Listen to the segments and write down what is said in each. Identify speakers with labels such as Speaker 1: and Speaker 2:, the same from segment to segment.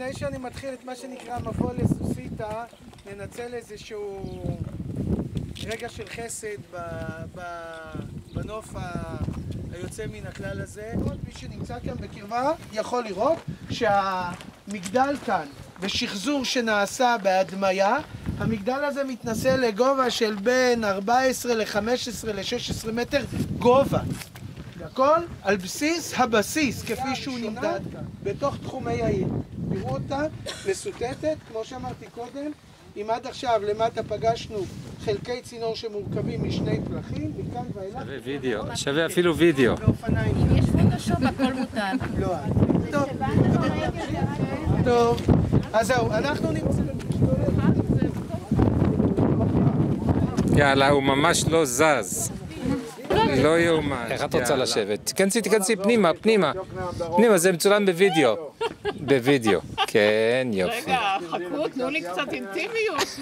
Speaker 1: לפני שאני מתחיל את מה שנקרא מבוא לסוסיתא, ננצל איזשהו רגע של חסד בנוף היוצא מן הכלל הזה. כל מי שנמצא כאן בקרבה יכול לראות שהמגדל כאן בשחזור שנעשה בהדמיה, המגדל הזה מתנסה לגובה של בין 14 ל-15 ל-16 מטר גובה. הכל על בסיס הבסיס, כפי שהוא נמדד כאן, בתוך תחומי העיר. תראו אותה, מסוטטת, כמו שאמרתי קודם, אם עד עכשיו למטה פגשנו חלקי צינור שמורכבים משני פלחים, מכאן ואילך...
Speaker 2: שווה וידאו, שווה אפילו וידאו.
Speaker 3: אם יש פוטושופ, הכל מותר.
Speaker 1: לא, טוב, אז זהו, אנחנו נמצאים...
Speaker 2: יאללה, הוא ממש לא זז. לא יאומן. איך את רוצה לשבת? תיכנסי פנימה, פנימה. פנימה, זה מצולם בווידאו. בווידאו. כן, יופי.
Speaker 3: רגע, חכו, תנו לי קצת אינטימיות.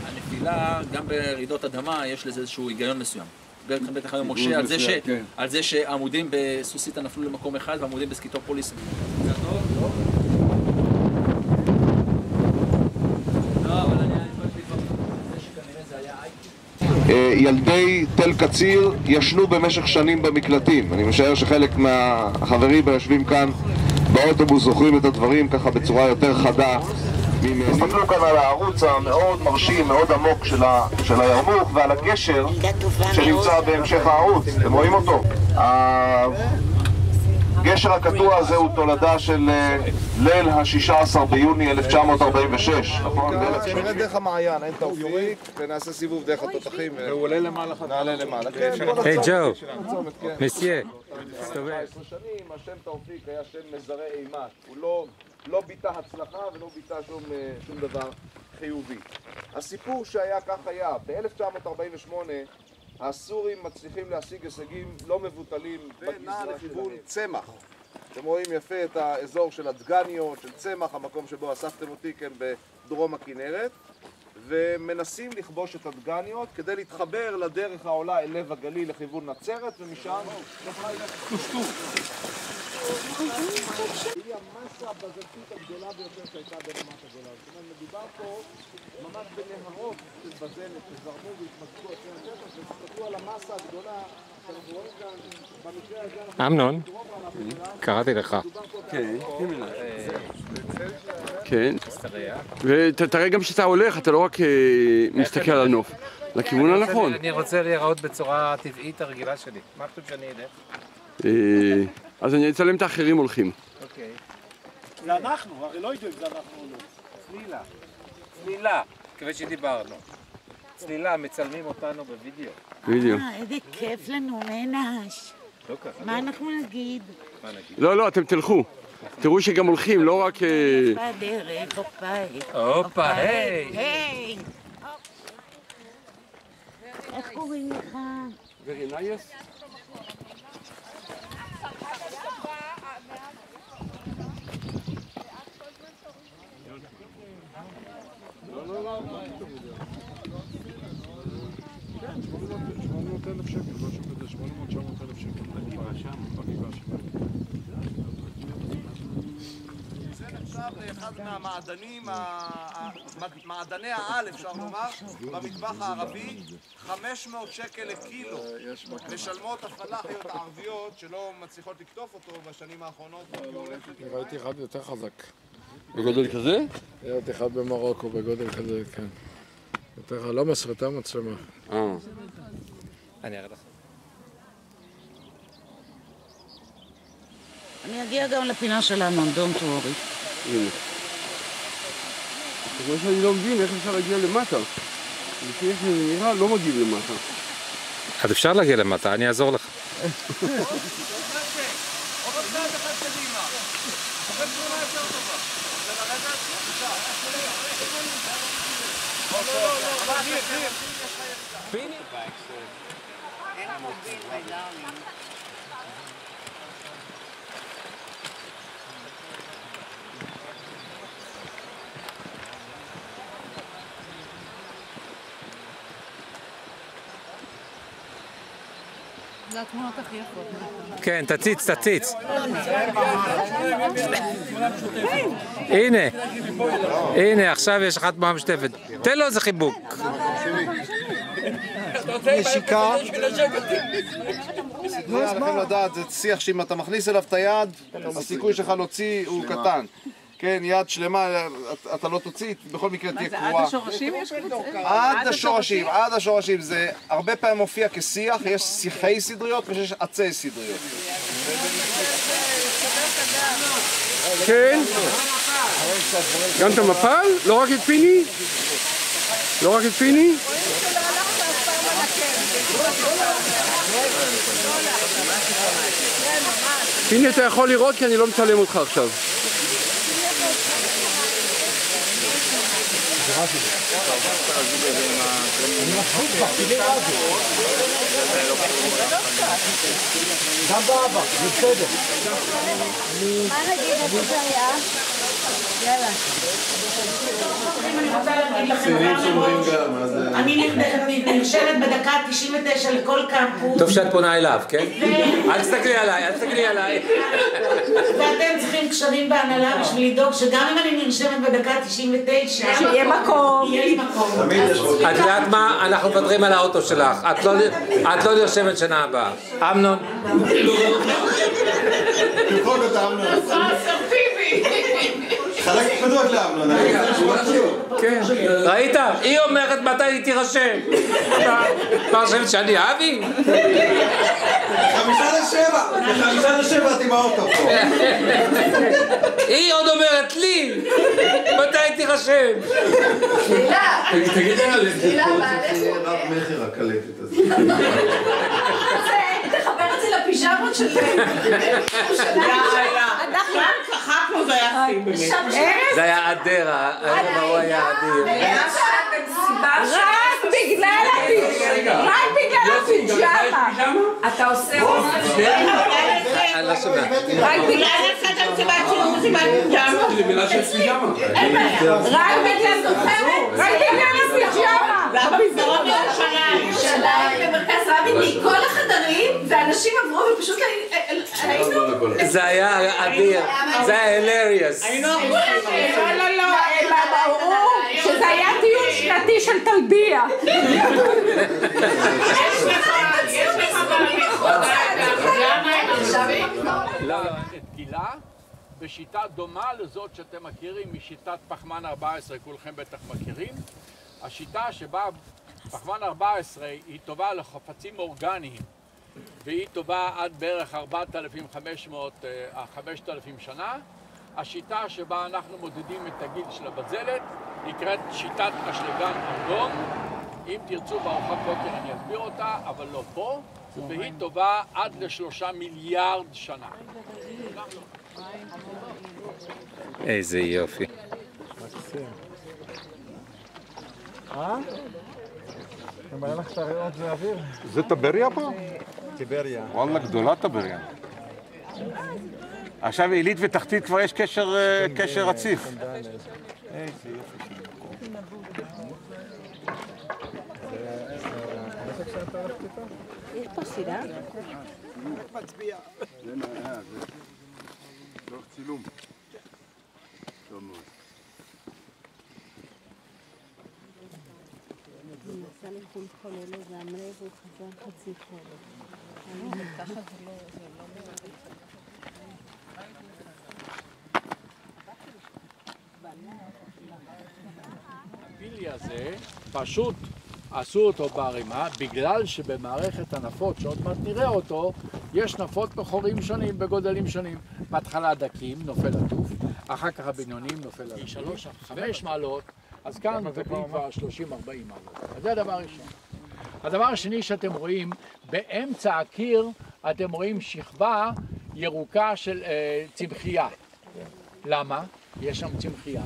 Speaker 4: הנפילה, גם ברעידות אדמה, יש לזה איזשהו היגיון מסוים. בטח היום משה על זה שעמודים בסוסיתא נפלו למקום אחד ועמודים בסקיטופוליס.
Speaker 5: ילדי תל קציר ישנו במשך שנים במקלטים. אני משער שחלק מהחברים היושבים כאן באוטובוס זוכרים את הדברים ככה בצורה יותר חדה. תסתכלו כאן על הערוץ המאוד מרשים, מאוד עמוק של הירמוך ועל הגשר שנמצא בהמשך הערוץ. אתם רואים אותו? הגשר הקטוע הזה הוא תולדה של ליל ה-16 ביוני 1946, נכון? נרד דרך המעיין, אין תאופיק, ונעשה סיבוב דרך התותחים. והוא עולה למעלה. נעלה למעלה.
Speaker 2: היי ג'ו, מסיה.
Speaker 5: 17 שנים, השם תאופיק היה שם מזרה אימת. הוא לא ביטא הצלחה ולא ביטא שום דבר חיובי. הסיפור שהיה כך היה, ב-1948 הסורים מצליחים להשיג הישגים לא מבוטלים בגזרה לכיוון צמח. אתם רואים יפה את האזור של הדגניות, של צמח, המקום שבו אספתם אותי כאן בדרום הכנרת, ומנסים לכבוש את הדגניות כדי להתחבר לדרך העולה אל לב הגליל לכיוון נצרת, ומשם טושטוש. היא המסה הבזלתית הגדולה ביותר שהייתה ברמת הגולן. זאת אומרת, מדובר פה ממש בנהרות של בזלת שזרמו והתמזגו אצלנו השטח, ותסתכלו על המסה הגדולה שאנחנו רואים כאן במקרה הזה.
Speaker 2: אמנון, קראתי לך.
Speaker 6: כן, כן. ותראה גם שאתה הולך, אתה לא רק מסתכל על הנוף, לכיוון הנכון.
Speaker 2: אני רוצה להיראות בצורה טבעית הרגילה שלי. מה חושב שאני אלך?
Speaker 6: אז אני אצלם את האחרים הולכים.
Speaker 2: אוקיי.
Speaker 1: זה אנחנו, הרי לא יודעים זה אנחנו או לא.
Speaker 2: צלילה. צלילה, כפי שדיברנו. צלילה, מצלמים אותנו בווידאו.
Speaker 6: וידאו.
Speaker 3: איזה כיף לנו, מנש.
Speaker 2: לא ככה.
Speaker 3: מה אנחנו נגיד?
Speaker 6: לא, אתם תלכו. תראו שגם הולכים, לא רק...
Speaker 3: בדרך, הופה.
Speaker 2: הופה, היי.
Speaker 3: היי. איך קוראים לך?
Speaker 6: ורינאייס?
Speaker 5: זה נחשב לאחד מהמעדנים, מעדני העל אפשר לומר, במטבח הערבי. 500 שקל לקילו משלמות הפלאחיות הערביות שלא מצליחות לקטוף אותו בשנים האחרונות.
Speaker 7: ראיתי אחד יותר חזק.
Speaker 6: בגודל כזה?
Speaker 7: ראיתי אחד במרוקו בגודל כזה, כן. יותר, לא מסרטה מצלמה.
Speaker 2: אני אראה לך.
Speaker 3: אני אגיע גם לפינה שלנו, דום טוורי.
Speaker 6: הנה. זה מה שאני לא מבין, איך אפשר להגיע למטה? לפי איך זה נראה, לא מגיעים למטה.
Speaker 2: אז אפשר להגיע למטה, אני אעזור לך.
Speaker 8: זה התמונות הכי יפות.
Speaker 2: כן, תציץ, תציץ. הנה, הנה, עכשיו יש לך תמונה משותפת. תן לו איזה חיבוק.
Speaker 5: נשיקה. לכם לדעת, זה שיח שאם אתה מכניס אליו את היד, הסיכוי שלך להוציא הוא קטן. כן, יד שלמה, אתה לא תוציא, בכל מקרה תהיה קרועה.
Speaker 8: עד השורשים יש קבוצה?
Speaker 5: עד השורשים, עד השורשים. זה הרבה פעמים מופיע כשיח, יש שיחי סדריות ויש עצי סדריות.
Speaker 6: כן? גם את המפל? לא רק את פיני? לא רק את פיני? פיני, אתה יכול לראות כי אני לא מצלם אותך עכשיו.
Speaker 1: גם באבא, זה בסדר.
Speaker 9: מה נגיד איפה זה היה? יאללה.
Speaker 3: אני נרשמת בדקה 99 לכל קמפוס.
Speaker 2: טוב שאת פונה אליו, כן? אל תסתכלי עליי, אל תסתכלי עליי.
Speaker 3: ואתם צריכים קשרים בהנהלה בשביל לדאוג שגם אם אני נרשמת בדקה 99
Speaker 8: שיהיה מקום.
Speaker 3: יהיה לי מקום.
Speaker 2: את יודעת מה? אנחנו מוותרים על האוטו שלך. את לא נרשמת שנה הבאה. אמנון.
Speaker 5: תבחון את אמנון. חלק פדות לאמנון.
Speaker 2: כן. ראית? היא אומרת מתי היא תירשם. מה חושבת שאני אבי?
Speaker 5: 5:07 את עם האוטו פה.
Speaker 2: היא עוד אומרת לי מתי היא תירשם.
Speaker 9: שאלה.
Speaker 2: תגידי לה
Speaker 9: שאלה, בעלך הוא
Speaker 5: רב מחר הקלטת הזאת.
Speaker 9: תחבר את זה לפיג'מות שלהם.
Speaker 3: אנחנו צחקנו ויחים באמת.
Speaker 2: זה היה אדיר, הוא היה אדיר.
Speaker 8: רק בגלל הפיג'מה. אתה עושה
Speaker 2: אני לא שומע.
Speaker 8: רק בגלל
Speaker 3: מסיבת פיג'מה.
Speaker 8: אין בעיה. רק בגלל הפיג'מה.
Speaker 3: במסדרון
Speaker 9: ירושלים, במרכז רבין, מכל החדרים, ואנשים עברו ופשוט היינו...
Speaker 2: זה היה אדיר, זה היה hilarious.
Speaker 8: לא, אלא ברור שזה היה טיול שנתי של טלביה.
Speaker 10: את גילה בשיטה דומה לזאת שאתם מכירים משיטת פחמן 14, כולכם בטח מכירים. השיטה שבה פחמן 14 היא טובה לחפצים אורגניים והיא טובה עד בערך 4,500 שנה. השיטה שבה אנחנו מודדים את הגיל של הבזלת נקראת שיטת אשלגן אדום. אם תרצו בארוחת בוקר אני אסביר אותה, אבל לא פה, והיא טובה עד ל3 מיליארד שנה.
Speaker 2: איזה יופי.
Speaker 1: אם היה לך את הריאות זה אוויר?
Speaker 6: זה טבריה פה?
Speaker 1: טיבריה.
Speaker 6: וואלה, גדולה טבריה. עכשיו עילית ותחתית כבר יש קשר רציף.
Speaker 1: איזה יופי של מקום.
Speaker 8: יש פה סירה?
Speaker 1: רק מצביע.
Speaker 5: זה דוח צילום. טוב מאוד.
Speaker 9: הוא נסע לחול חולה לגמרי והוא חזר חצי חולה. ככה זה לא...
Speaker 10: הפילי הזה פשוט עשו אותו בערימה בגלל שבמערכת הנפות, שעוד מעט נראה אותו, יש נפות בחורים שונים בגודלים שונים. בהתחלה דקים, נופל עטוף, אחר כך הבינונים נופל עטוף. 3-5 מעלות, אז כאן מקבלים כבר 30-40 מעלות. אז זה הדבר הראשון. הדבר השני שאתם רואים, באמצע הקיר אתם רואים שכבה ירוקה של צמחייה. למה? יש שם צמחייה.